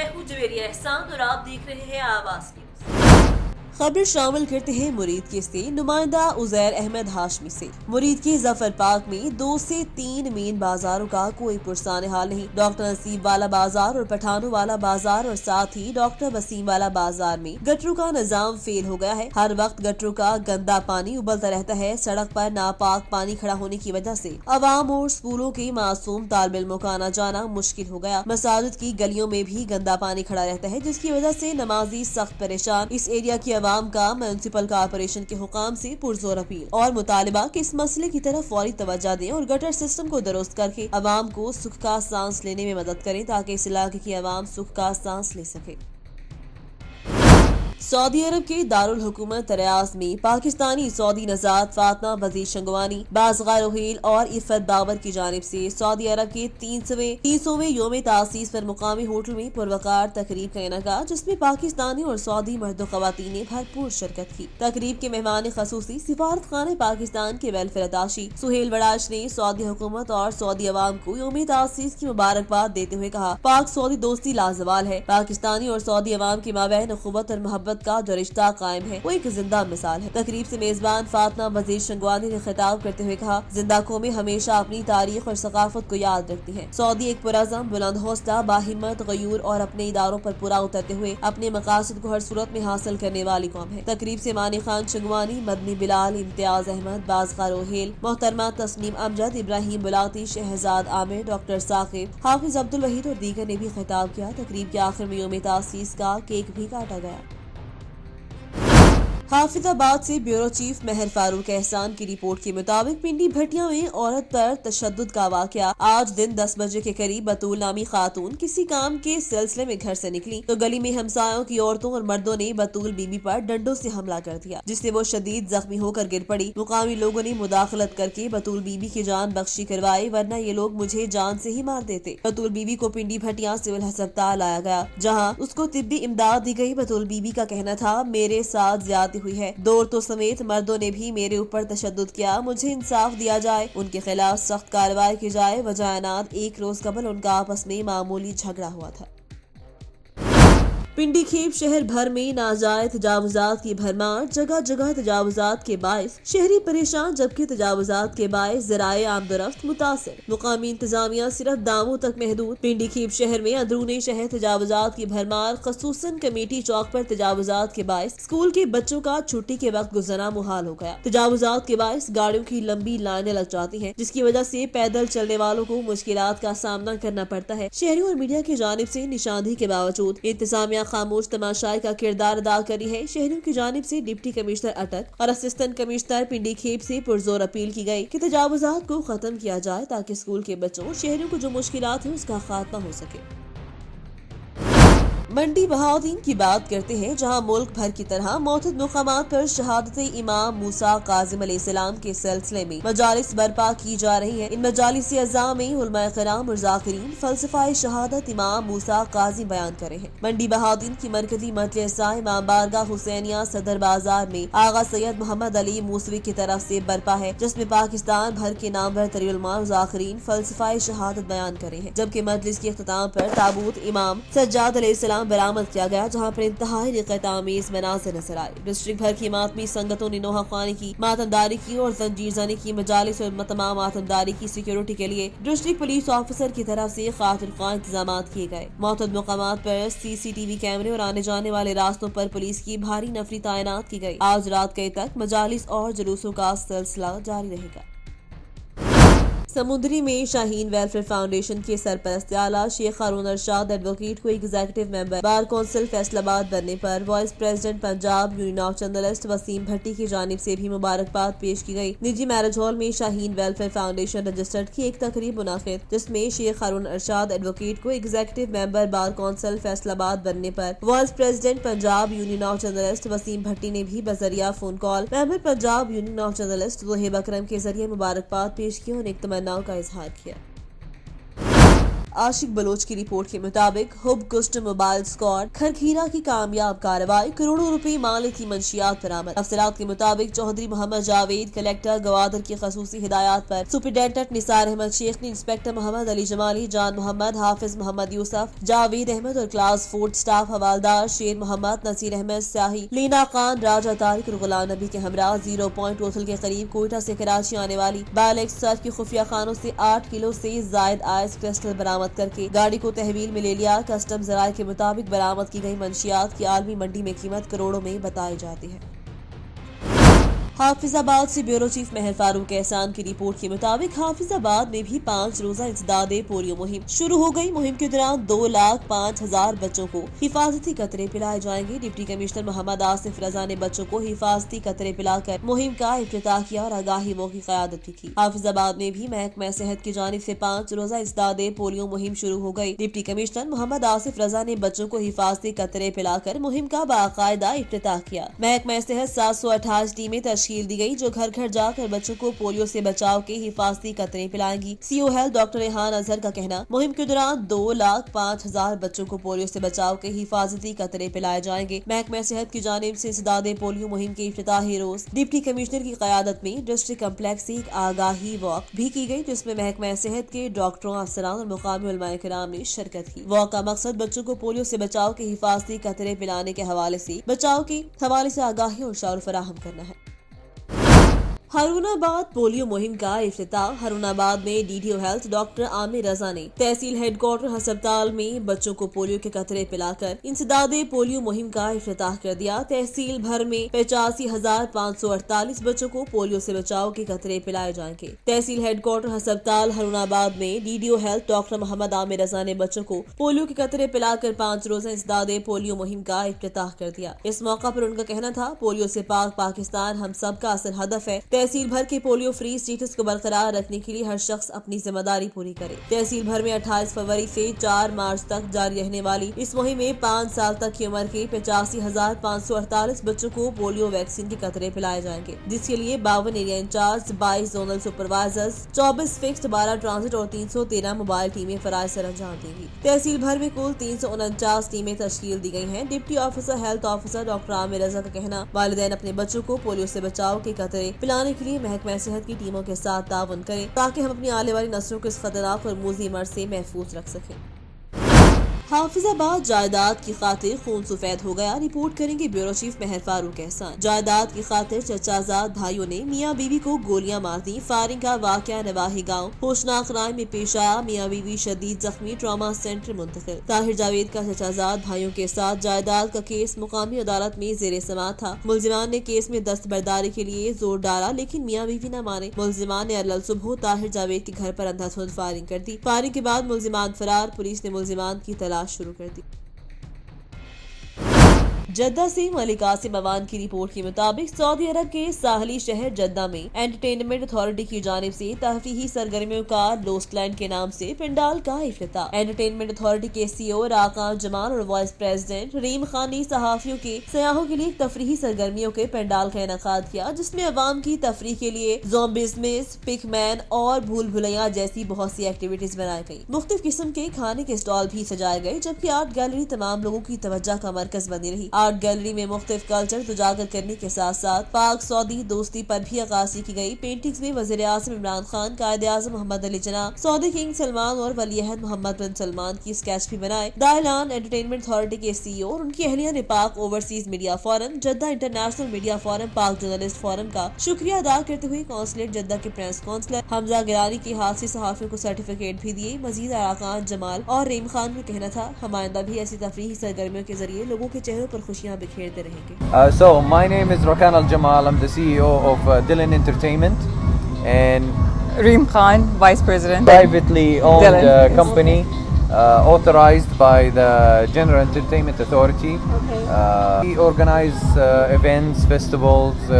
मैं हूँ जवेरिया एहसान और आप देख रहे हैं आवाज न्यूज। खबर शामिल करते हैं मुरीद के से नुमाइंदा उजैर अहमद हाशमी से। मुरीद के जफर पार्क में 2 से 3 मेन बाजारों का कोई पुरसाने हाल नहीं। डॉक्टर नसीब वाला बाजार और पठानों वाला बाजार और साथ ही डॉक्टर वसीम वाला बाजार में गटरों का निजाम फेल हो गया है। हर वक्त गटरों का गंदा पानी उबलता रहता है। सड़क पर नापाक पानी खड़ा होने की वजह से अवाम और स्कूलों के मासूम तालिब इल्मों का आना जाना मुश्किल हो गया। मसाजिद की गलियों में भी गंदा पानी खड़ा रहता है, जिसकी वजह से नमाजी सख्त परेशान। इस एरिया की अवाम का म्युनिसिपल कॉर्पोरेशन के हुकाम से पुरजोर अपील और मुतालिबा कि इस मसले की तरफ फौरी तवज्जो दें और गटर सिस्टम को दुरुस्त करके अवाम को सुख का सांस लेने में मदद करें ताकि इस इलाके की अवाम सुख का सांस ले सके। सऊदी अरब के दारुल हुकूमत रियाद में पाकिस्तानी सऊदी नजात फातिमा वजीर शंगवानी, बाज़गा रोहेल और इफ़त बाबर की जानिब से सऊदी अरब के 300वें योम तासीस पर मुकामी होटल में पुरवकार तकरीब का इनेकाद, जिसमें पाकिस्तानी और सऊदी मर्द ख़वातीन ने भरपूर शिरकत की। तकरीब के मेहमान खसूसी सिफारत खाने पाकिस्तान के वेलफेयर अताशी सुहेल वड़ाश ने सऊदी हुकूमत और सऊदी अवाम को योम तासीस की मुबारकबाद देते हुए कहा, पाक सऊदी दोस्ती लाजवाल है। पाकिस्तानी और सऊदी अवाम के माबैन उख़्वत और मोहब्बत का जो रिश्ता कायम है वो एक जिंदा मिसाल है। तकरीब से मेजबान फातिमा वजीर शंगवानी ने खिताब करते हुए कहा, जिंदा कौमें हमेशा अपनी तारीख और सकाफत को याद रखती हैं। सऊदी एक पुरअज़म, बुलंद हौसला, बाहिम्मत, गयूर और अपने इदारों पर पूरा उतरते हुए अपने मकासद को हर सूरत में हासिल करने वाली कौम है। तकरीब से मानी खान शंगवानी, मदनी बिलाल, इम्तियाज अहमद, बाज़गा रोहेल, मोहतरमा तस्नीम अमजद, इब्राहिम बुलाती, शहजाद आमिर, डॉक्टर साकिब, हाफिज अब्दुल वहीद और दीगर ने भी खिताब किया। तकरीब के आखिर में योम तासीस का केक भी काटा गया। हाफिजाबाद से ब्यूरो चीफ महर फारूक एहसान की रिपोर्ट के मुताबिक पिंडी भटिया में औरत पर तशद्दुद का वाकया आज दिन 10 बजे के करीब बतूल नामी खातून किसी काम के सिलसिले में घर से निकली तो गली में हमसायों की औरतों और मर्दों ने बतूल बीबी पर डंडों से हमला कर दिया, जिससे वो शदीद जख्मी होकर गिर पड़ी। मुकामी लोगों ने मुदाखलत करके बतूल बीबी की जान बख्शी करवाई, वरना ये लोग मुझे जान से ही मार देते। बतूल बीबी को पिंडी भटिया सिविल अस्पताल लाया गया, जहाँ उसको तिब्बी इमदाद दी गई। बतूल बीबी का कहना था, मेरे साथ ज्यादती हुई है। दो औरतों समेत मर्दों ने भी मेरे ऊपर तशद्दुद किया। मुझे इंसाफ दिया जाए, उनके खिलाफ सख्त कार्रवाई की जाए। वजानात एक रोज कबल उनका आपस में मामूली झगड़ा हुआ था। पिंडी खेप शहर भर में नाजायज तजावुजात की भरमार, जगह जगह तजावुजात के बायस शहरी परेशान, जबकि तजावुजात के बायस ज़राए आमदरफ्त मुतासिर। मुकामी इंतजामिया सिर्फ दामों तक महदूद। पिंडी खेप शहर में अंदरूनी शहर तजावुजात की भरमार, खसूसन कमेटी चौक पर तजावुजात के बायस स्कूल के बच्चों का छुट्टी के वक्त गुजरना मुहाल हो गया। तजावुजात के बायस गाड़ियों की लंबी लाइनें लग जाती हैं, जिसकी वजह से पैदल चलने वालों को मुश्किलात का सामना करना पड़ता है। शहरियों और मीडिया की जानिब से निशानदेही के बावजूद इंतजामिया खामोश तमाशाई का किरदार अदा करी है। शहरियों की जानिब से डिप्टी कमिश्नर अटक और असिस्टेंट कमिश्नर पिंडी खेप से पुरजोर अपील की गई कि तजावुजात को खत्म किया जाए ताकि स्कूल के बच्चों और शहरियों को जो मुश्किलात है उसका खात्मा हो सके। मंडी बहाउद्दीन की बात करते हैं, जहां मुल्क भर की तरह मौजूद मुकामात पर शहादत इमाम मूसा काजिम अलैहिस्सलाम के सिलसिले में मजालिस बर्पा की जा रही है। इन मजालिस अज़ा में उलमाए किराम और ज़ाकिरीन फलसफाए शहादत इमाम मूसा काजिम बयान करे हैं। मंडी बहाउद्दीन की मरकजी मजलिस इमाम बारगाह हुसैनिया सदर बाजार में आगा सैयद मोहम्मद अली मूसवी की तरफ से बर्पा है, जिसमें पाकिस्तान भर के नामवर तरीन उलमा और ज़ाकिरीन फलसफाए शहादत बयान करे हैं। जबकि मजलिस के इख्तिताम पर ताबूत इमाम सज्जाद अलैहिस्सलाम बरामद किया गया, जहाँ पर इंतहाई रिक़त-ए-आमीज़ मनाज़िर नजर आए। डिस्ट्रिक्ट भर की मातमी संगतों ने नोहा ख्वानी की, मातमदारी की और जंजीर ज़नी की। मजालिस और तमाम मातमदारी की सिक्योरिटी के लिए डिस्ट्रिक्ट पुलिस ऑफिसर की तरफ से खातिर ख्वाह इंतजाम किए गए। मौजूद मुकामात पर CCTV कैमरे और आने जाने वाले रास्तों पर पुलिस की भारी नफरी तैनात की गई। आज रात कई तक मजालिस और जुलूसों का सिलसिला जारी रहेगा। समुद्री में शाहीन वेलफेयर फाउंडेशन के सरपरस्त आला शेख हारून अरशाद एडवोकेट को executive member bar council Faisalabad बनने पर vice president Punjab union of journalist Waseem Bhatti की जानिब से भी मुबारकबाद पेश की गई। निजी मैरिज हॉल में शाहीन वेलफेयर फाउंडेशन रजिस्टर्ड की एक तकरीब मुनाकिद, जिसमें शेख हारून अरशाद एडवोकेट को executive member bar council Faisalabad बनने पर vice president Punjab union of journalist Waseem Bhatti ने भी बजरिया phone call member Punjab union of journalist Zohaib Akram के जरिए मुबारकबाद पेश की और एक तमन्नाओं का इजहार किया। आशिक बलोच की रिपोर्ट के मुताबिक हुब कस्टम मोबाइल स्क्वाड खरखीरा की कामयाब कार्रवाई, करोड़ों रुपए माल की मंशियात बरामद। अफसरात के मुताबिक चौधरी मोहम्मद जावेद कलेक्टर गवादर की खसूसी हिदायत पर सुपरिटेंडेंट निसार अहमद शेख ने इंस्पेक्टर मोहम्मद अली जमाली, जान मोहम्मद, हाफिज मोहम्मद यूसुफ, जावेद अहमद और क्लास 4 स्टाफ हवालदार शेर मोहम्मद, नसीर अहमद स्याही, लीना खान, राजा तारिक और गुलाम नबी के हमरा 0 पॉइंट टोटल के करीब कोयटा से कराची आने वाली बैलेक्स सर्फ की खुफिया खानों से 8 किलो से जायद आइस क्रिस्टल बरामद करके गाड़ी को तहवील में ले लिया। कस्टम जराये के मुताबिक बरामद की गई मंशियात की आलमी मंडी में कीमत करोड़ों में बताई जाती है। हाफिजाबाद से ब्यूरो चीफ महर फारूक एहसान की रिपोर्ट के मुताबिक हाफिजाबाद में भी 5 रोजा इंसदादे पोलियो मुहिम शुरू हो गई। मुहिम के दौरान 2,05,000 बच्चों को हिफाजती कतरे पिलाए जाएंगे। डिप्टी कमिश्नर मोहम्मद आसिफ रजा ने बच्चों को हिफाजती कतरे पिलाकर मुहिम का इफ्तिताह किया और आगाही वो की क़यादत भी की। हाफिजाबाद में भी महकमा सेहत की जानिब से 5 रोजा इंसदादे पोलियो मुहिम शुरू हो गई। डिप्टी कमिश्नर मोहम्मद आसिफ रजा ने बच्चों को हिफाजती कतरे पिलाकर मुहिम का बाकायदा इफ्तिताह किया। महकमा सेहत 728 टीमें तश्कील दी गई जो घर घर जाकर बच्चों को पोलियो से बचाव के हिफाजती कतरे पिलाएंगी। CO health doctor Rehan Azhar का कहना, मुहिम के दौरान 2,05,000 बच्चों को पोलियो से बचाव के हिफाजती कतरे पिलाए जाएंगे। महकमा सेहत की जानिब से इंसदादे पोलियो मुहिम के इफ्तिताही रोज डिप्टी कमिश्नर की क़यादत में डिस्ट्रिक्ट कम्प्लेक्स से एक आगाही वॉक भी की गई जिसमें महकमा सेहत के डॉक्टरों, अफसरान और मुकामी उलमाए किराम ने शिरकत की। वॉक का मकसद बच्चों को पोलियो से बचाव के हिफाजती कतरे पिलाने के हवाले से बचाव के हवाले से आगाही और शऊर फराहम करना है। हरुणाबाद पोलियो मुहिम का इफ्तिताह। हरुणाबाद में DDO health doctor Aamir Raza ने तहसील हेडक्वार्टर अस्पताल में बच्चों को पोलियो के कतरे पिलाकर इंसदादे पोलियो मुहिम का इफ्तिताह कर दिया। तहसील भर में 85,548 बच्चों को पोलियो से बचाव के कतरे पिलाए जाएंगे। तहसील हेडक्वार्टर अस्पताल हरुणाबाद में DDO health doctor Mohammad Aamir Raza ने बच्चों को पोलियो के कतरे पिलाकर 5 रोजा इंसदादे पोलियो मुहिम का इफ्तिताह कर दिया। इस मौका पर उनका कहना था, पोलियो से पाक पाकिस्तान हम सब का असल हदफ है। तहसील भर के पोलियो फ्री स्टेटस को बरकरार रखने के लिए हर शख्स अपनी जिम्मेदारी पूरी करे। तहसील भर में 28 फरवरी से 4 मार्च तक जारी रहने वाली इस मुहिम में 5 साल तक की उम्र के 85,548 बच्चों को पोलियो वैक्सीन के कतरे पिलाए जाएंगे, जिसके लिए 52 area in charge, 22 zonal supervisors, 24 fixed, 12 transit और 313 मोबाइल टीमें फराज सर अंजाम देंगी। तहसील भर में कुल 349 टीमें तश्कील दी गई हैं। Deputy officer health officer doctor Aamir Raza का कहना, वालिदैन अपने बच्चों को पोलियो से बचाव के कतरे पिलाने के लिए महकमा सेहत की टीमों के साथ ताउन करें ताकि हम अपनी आने वाली नस्लों को इस खतरनाक और मूजी मर्ज से महफूज रख सकें। हाफिजाबाद जायदाद की खातिर खून सफेद हो गया। रिपोर्ट करेंगे ब्यूरो चीफ महर फारूक एहसान। जायदाद की खातिर चचाजाद भाइयों ने मियां बीवी को गोलियां मार दी। फायरिंग का वाकया नवाही गांव होशनाक क्राइम में पेश आया। मियां बीवी शदीद जख्मी, ट्रॉमा सेंटर मुंतकिल। ताहिर जावेद का चचाजाद भाइयों के साथ जायदाद का केस मुकामी अदालत में जेर समाअत था। मुलजिमान ने केस में दस्तबरदारी के लिए जोर डाला लेकिन मियां बीवी न माने। मुलजिमान ने अल्ल सुबह ताहिर जावेद के घर पर अंधाधुंध फायरिंग कर दी। फायरिंग के बाद मुलजिमान फरार। पुलिस ने मुलजिमान की तलाश शुरू कर दी। जद्दा से मलिक आसिम अवान की रिपोर्ट के मुताबिक सऊदी अरब के साहली शहर जद्दा में एंटरटेनमेंट अथॉरिटी की जानिब से तफरीही सरगर्मियों का लोस्टलैंड के नाम से पंडाल का इफ्तिताह। एंटरटेनमेंट अथॉरिटी के सीईओ राकान जमाल और वाइस प्रेसिडेंट रीम खान ने सहाफियों के सयाहों के लिए तफरीही सरगर्मियों के पंडाल का इनेकाद किया, जिसमें अवाम की तफरीह के लिए ज़ॉम्बिज़, पिकमैन और भूल भुलैया जैसी बहुत सी एक्टिविटीज बनाई गई। मुख्तलिफ किस्म के खाने के स्टॉल भी सजाए गए, जबकि आर्ट गैलरी तमाम लोगों की तवज्जो का मरकज बनी रही। आर्ट गैलरी में मुख्तलिफ कल्चर उजागर करने के साथ साथ पाक सऊदी दोस्ती पर भी अक्कासी की गई। पेंटिंग्स में वज़ीर आज़म इमरान खान, कायदे आज़म मोहम्मद अली जिन्ना, सऊदी किंग सलमान और वलीअहद मोहम्मद बिन सलमान की स्केच भी बनाए। दाइलान एंटरटेनमेंट अथॉरिटी के सीईओ और उनकी अहलिया ने पाक overseas media forum, Jeddah international media forum, पाक जर्नलिस्ट फोरम का शुक्रिया अदा करते हुए कौंसलेट जद्दा के प्रेस काउंसलर हमजा गिलानी के हाथ से सहाफियों को सर्टिफिकेट भी दिए। मजीद अराकान जमाल और रीम खान का कहना था, हमाइंदा भी ऐसी तफरीही सरगर्मियों के जरिए लोगों के चेहरों पर खुशियां बिखेरते रहेंगे। So my name is Rakan Al Jamal. I'm the CEO of Dylan Entertainment and Reem Khan, Vice President. privately owned Dylan. company authorized by the General Entertainment Authority. We organize events, festivals,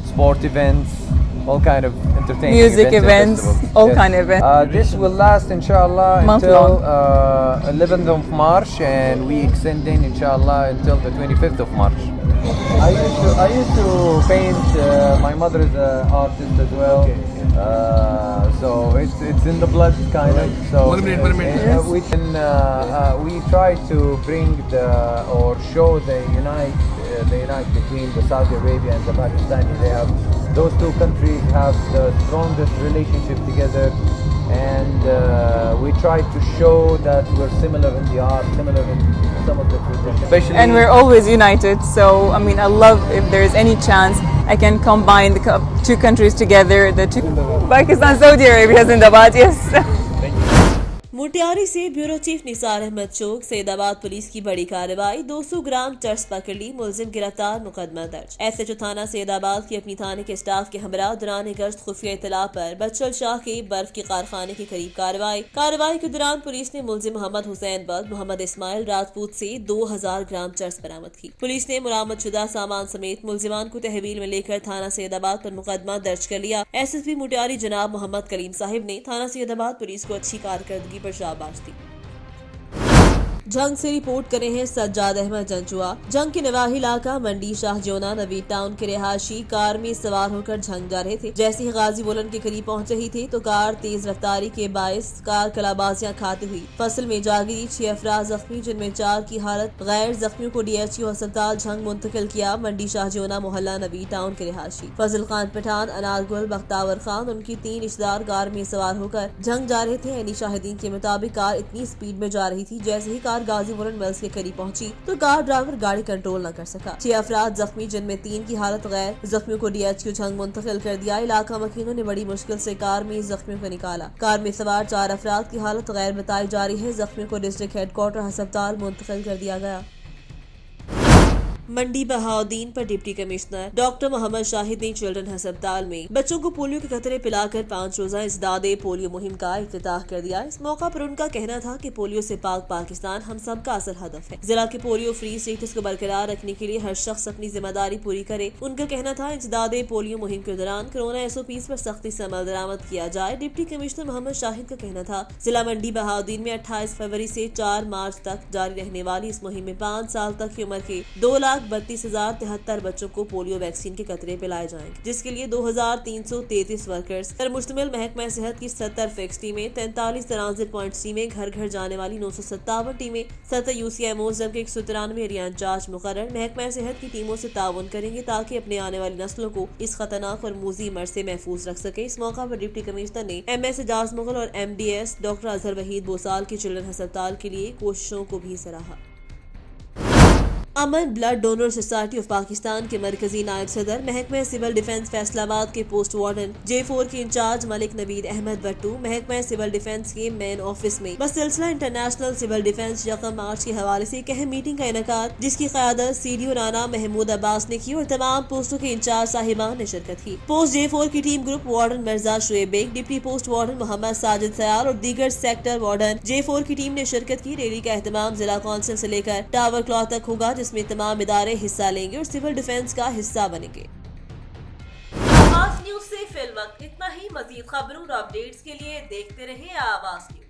sport events, all kind of entertainment Music events, and festivals. all Yes. kind of events. This will last inshallah Month until long. 11th of March, and we extending inshallah until the 25th of March. I used to paint. My mother is an artist as well. So it's in the blood kind of. So we can we try to bring or show the unite between the Saudi Arabia and the Pakistani. They have, those two countries have the strongest relationship together, and we try to show that we're similar in the art, similar in some of the traditions. Especially, And we're always united. So, I mean, I love if there's any chance I can combine the two countries together. The two Pakistan, Saudi Arabia, Zindabad. Yes. मुटियारी से bureau chief Nisar Ahmad चौक Saidabad police की बड़ी कार्रवाई 200 ग्राम चरस पकड़ ली, मुलजिम गिरफ्तार, मुकदमा दर्ज। एसएचओ थाना सैदाबाद की अपनी थाने के स्टाफ के हमरा दौरान गश्त खुफिया इतला पर बच्चल शाह के बर्फ के कारखाने के करीब कार्रवाई के दौरान पुलिस ने मुलजिम मोहम्मद हुसैन बग, मोहम्मद इस्माइल राजपूत से 2000 ग्राम चरस बरामद की। पुलिस ने बरामद शुदा सामान समेत मुलजिमान को तहवील में लेकर थाना सैदाबाद पर मुकदमा दर्ज कर लिया। एसएसपी मुटियारी जनाब मोहम्मद कलीम साहिब ने थाना सैदाबाद पुलिस को अच्छी कारकर्दगी पर शाबाश दी। जंग से रिपोर्ट करे हैं सज्जाद अहमद जंजुआ। जंग के नवाही इलाका मंडी शाह जोना नवीद टाउन के रिहायशी कार में सवार होकर जंग जा रहे थे। जैसे ही गाजी बुलंद के करीब पहुंच रही थी तो कार तेज रफ्तारी के बायस कार कलाबाजियां खाती हुई फसल में जा गिरी। 6 अफराद जख्मी, जिनमें 4 की हालत गैर, जख्मियों को DHU अस्पताल जंग मुंतकिल किया। मंडी शाह जोना मोहल्ला नवीद टाउन के रिहायशी फजल खान पठान, अनारगुल, बख्तावर खान, उनकी 3 रिश्तेदार कार में सवार होकर जंग जा रहे थे। यानी शाहिदीन के मुताबिक कार इतनी स्पीड में जा रही थी, जैसे ही कार गाजी बुलंद मिल्स के करीब पहुंची तो कार ड्राइवर गाड़ी कंट्रोल न कर सका। 6 अफराद जख्मी, जिनमें 3 की हालत गैर, जख्मियों को DHU जंग मुंतकिल कर दिया। इलाका मकीनों ने बड़ी मुश्किल से कार में जख्मियों को निकाला। कार में सवार 4 अफराद की हालत गैर बताई जा रही है। जख्मियों को डिस्ट्रिक्ट हेडक्वार्टर अस्पताल मुंतकिल कर दिया गया। मंडी बहाउद्दीन पर deputy commissioner doctor Mohammad Shahid ने चिल्ड्रन अस्पताल में बच्चों को पोलियो के कतरे पिलाकर 5 रोजा इंसदादे पोलियो मुहिम का इफ्तिताह कर दिया। इस मौका पर उनका कहना था कि पोलियो से पाक पाकिस्तान हम सब का असल हदफ है। जिला के पोलियो फ्री स्टेटस को बरकरार रखने के लिए हर शख्स अपनी जिम्मेदारी पूरी करे। उनका कहना था इंसदादे पोलियो मुहिम के दौरान कोरोना SOPs पर सख्ती से अमल दरामद किया जाए। डिप्टी कमिश्नर मोहम्मद शाहिद का कहना था जिला मंडी बहाउद्दीन में 28 फरवरी से 4 मार्च तक जारी रहने वाली इस मुहिम में 5 साल तक की उम्र के 2,32,073 बच्चों को पोलियो वैक्सीन के कतरे पिलाए जाएंगे, जिसके लिए 2,333 वर्कर्स पर मुश्तमिल महकमा सेहत की 70 फिक्स टीमें, 43 ट्रांजिट पॉइंट टीमें, घर घर जाने वाली 957 टीमें, 7 UCMOs जबकि 193 एरिया इंचार्ज मुकर्रर महकमा सेहत की टीमों से ताउन करेंगे ताकि अपने आने वाली नस्लों को इस खतरनाक और मूजी मर्ज से महफूज रख सके। इस मौका पर डिप्टी कमिश्नर ने MS एजाज मुगल और MDS डॉक्टर अजहर वहीद बोसाल के चिल्ड्रन अस्पताल के लिए कोशिशों को भी सराहा। Aman blood donor society of Pakistan के मरकजी नायब सदर महकमा सिविल डिफेंस फैसलाबाद के पोस्ट वार्डन J4 के इंचार्ज मलिक नवीद अहमद भट्टू महकमा सिविल डिफेंस के मेन ऑफिस में बसिलसिला इंटरनेशनल सिविल डिफेंस 1 मार्च के हवाले से एक अहम मीटिंग का इनेकाद, जिसकी क़यादत CDO राना महमूद अब्बास ने की और तमाम पोस्टों के इंचार्ज साहिबान ने शिरकत की। पोस्ट J4 की team group warden Mirza Shoaib Baig, deputy post warden Mohammad Sajid Sayyar और दीगर सेक्टर वार्डन J4 की टीम ने शिरकत की। रैली का एहतमाम जिला कौंसिल से लेकर टावर क्लॉथ तक होगा, जिसमें तमाम इदारे हिस्सा लेंगे और सिविल डिफेंस का हिस्सा बनेंगे। आवाज न्यूज से फिलवक्त इतना ही। मजीद खबरों और अपडेट्स के लिए देखते रहिए आवाज न्यूज।